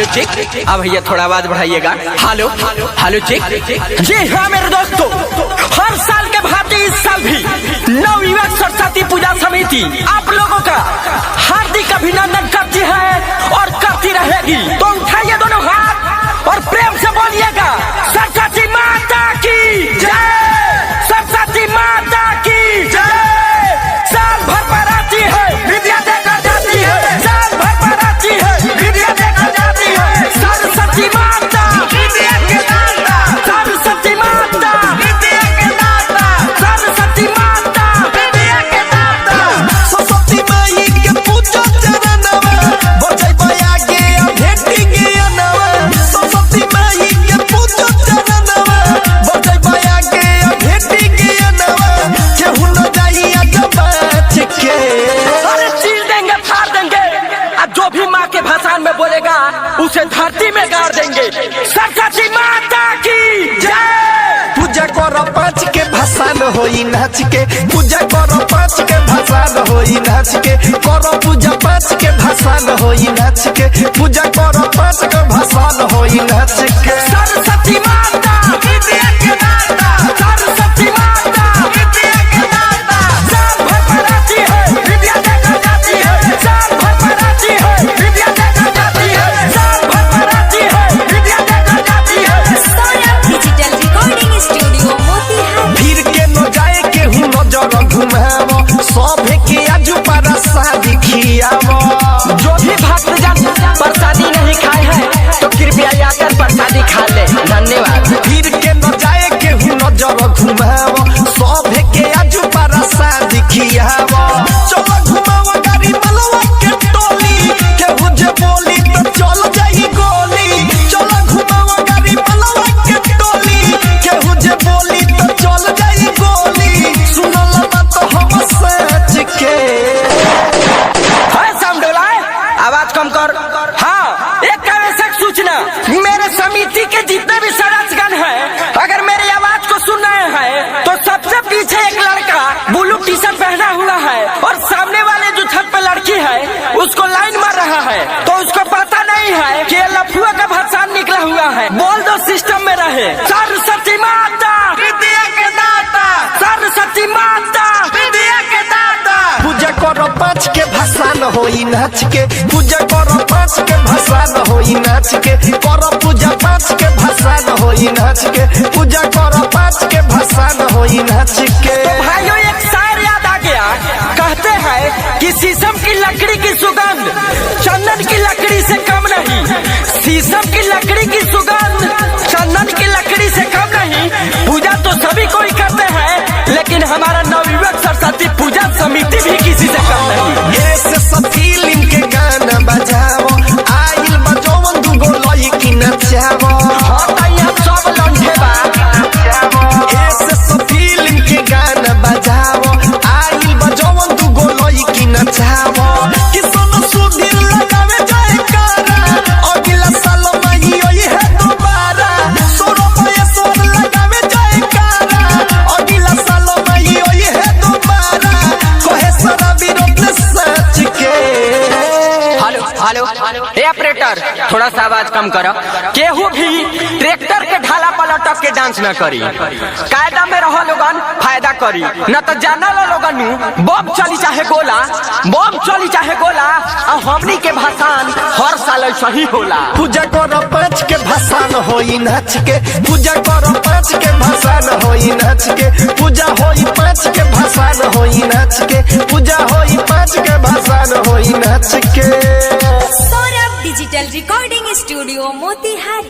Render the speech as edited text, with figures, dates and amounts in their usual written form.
Hello check. अब भैया थोड़ा आवाज बढ़ाइएगा। Hello hello check. जी हाँ मेरे दोस्तों, हर साल के भांति इस साल भी नवयुवक सरस्वती पूजा समिति आप लोगों का हार्दिक अभिनंदन करती है और करती रहेगी। तो उठाइए दोनों हाथ और प्रेम से बोलिएगा सरस्वती माता की जय, सरस्वती माता की जय। साल भर पर आती है विद्या देकर जाती है, साल भर पर आती है विद्या देकर जाती है। सरस्वती माता विद्या के दाता, सरस्वती माता विद्या के दाता, सरस्वती माता विद्या के दाता। सरस्वती माई के पूजा चरणवा बजै बया के भेटी के अनवा। सरस्वती माई के पूजा चरणवा बजै बया के भेटी के अनवा। केहू न जाई अगबाच के, अरे चीर देंगे फाड़ देंगे, अब जो भी माँ के भाषण में बोलेगा उसे धरती में गाड़ देंगे। सरस्वती माता की जय। पूजा करो पाँच के भाषण होई नाच के, पूजा करो पाँच के भाषण होई नाच के, करो पूजा पाँच के भाषण होई नाच के, पूजा करो पाँच के भाषण होई नाच के। सरस्वती माता विद्या के दाता, सरस्वती माता विद्या के दाता। साल भर पर आती है विद्या देकर जाती है, साल भर पर आती है विद्या देकर जाती है, साल भर पर आती है विद्या देकर जाती है। Saurabh digital recording studio Motihari. फिर के न जाए के हूँ नजर घुमावो, सभे के आजू पारा शादी खियावो। जो भी भक्तजन प्रसादी नहीं खाए हैं तो कृपया आकर प्रसादी खा ले। धन्यवाद। फिर के न जाए के हूँ नजर घुमावो, सभे के आजू पारा शादी खियावो। चलो घुमावो गाड़ी मलवा के टोली, केहू जे बोली तो चल जाई गोली। चलो घुमावो गाड़ी मलवा के टोली, केहू जे बोली तो चल जाई गोली। सुनल बात हम सच के, आवाज कम कर। हाँ, एक आवश्यक सूचना, मेरे समिति के जितने भी सदस्यगण हैं, अगर मेरी आवाज को सुन रहे हैं तो सबसे पीछे एक लड़का ब्लू टी शर्ट पहना हुआ है और सामने वाले जो छत पे लड़की है उसको लाइन मार रहा है, तो उसको पता नहीं है कि लफुआ का भाषण निकला हुआ है। बोल दो सिस्टम में रहे। सरस्वती माता विद्या के दाता, सरस्वती माता विद्या के दाता। पूजा करो पाँच के भाषण होई नाच के, पूजा करो पाँच के भाषण होई नाच के, करो पूजा पाँच के भाषण होई नाच के, पूजा करो पाँच के भाषण होई नाच के। तो भाइयों एक शायर याद आ गया, कहते हैं कि शीशम की लकड़ी की सुगंध चंदन की लकड़ी से कम नहीं, शीशम की लकड़ी की सुगंध चंदन की लकड़ी से कम नहीं। पूजा तो सभी कोई करते हैं, लेकिन हमारा नवयुवक सरस्वती पूजा समिति भी किसी से कम नहीं। ऐसे सब फिल्म के गाना बजाओ, आइल बजौन दुगो लड़की नचावो। हाँ तो यहाँ सब लौंडे बा। ऐसे सब फिल्म के गाना बजाओ, आइल बजौन दुगो लड़की नचावो। कि सोनो सुधीर लगावे जयकारा, अगला साल माही होई है दोबारा। सोनो महेश्वर लगावे जयकारा, अगला साल माही होई है दोबारा। कहे सारा विरोध सच के। हेलो हेलो, ए ऑपरेटर थोड़ा सा आवाज कम करो। केहू भी ट्रैक्टर के ढाला पर लटक के डांस न करी, कायदा में रहो लोगन, फायदा करी। न तो जाना लो लोगन बम चली चाहे गोला, बम चली चाहे गोला, और हमनी के भाषण हर साल सही होला। पूजा करो पाँच के भाषण होई नाच के, पूजा करो पाँच के भाषण होई नाच के, पूजा होई पाँच के भाषण होई नाच के, पूजा होई पाँच के भाषण होई नाच के। Saurabh digital recording studio Motihari.